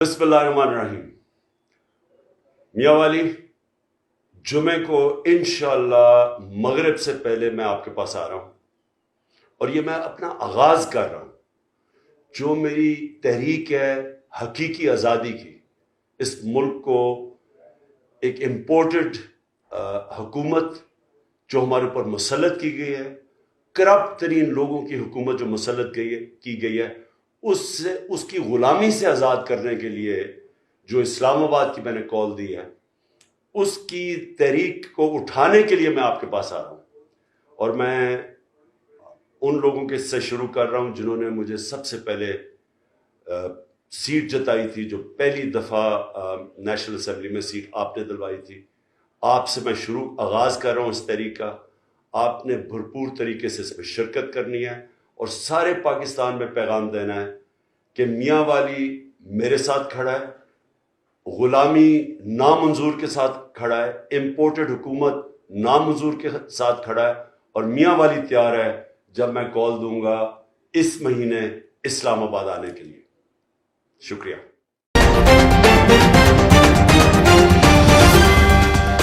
بسم اللہ الرحمن الرحیم. میانوالی جمعے کو انشاءاللہ مغرب سے پہلے میں آپ کے پاس آ رہا ہوں، اور یہ میں اپنا آغاز کر رہا ہوں. جو میری تحریک ہے حقیقی آزادی کی، اس ملک کو ایک امپورٹڈ حکومت جو ہمارے اوپر مسلط کی گئی ہے، کرپٹ ترین لوگوں کی حکومت جو مسلط کی گئی ہے، اس کی غلامی سے آزاد کرنے کے لیے جو اسلام آباد کی میں نے کال دی ہے، اس کی تحریک کو اٹھانے کے لیے میں آپ کے پاس آ رہا ہوں. اور میں ان لوگوں کے سے شروع کر رہا ہوں جنہوں نے مجھے سب سے پہلے سیٹ جتائی تھی، جو پہلی دفعہ نیشنل اسمبلی میں سیٹ آپ نے دلوائی تھی. آپ سے میں آغاز کر رہا ہوں اس تحریک کا. آپ نے بھرپور طریقے سے اس میں شرکت کرنی ہے اور سارے پاکستان میں پیغام دینا ہے کہ میانوالی میرے ساتھ کھڑا ہے، غلامی نامنظور کے ساتھ کھڑا ہے، امپورٹڈ حکومت نامنظور کے ساتھ کھڑا ہے، اور میانوالی تیار ہے جب میں کال دوں گا اس مہینے اسلام آباد آنے کے لیے. شکریہ.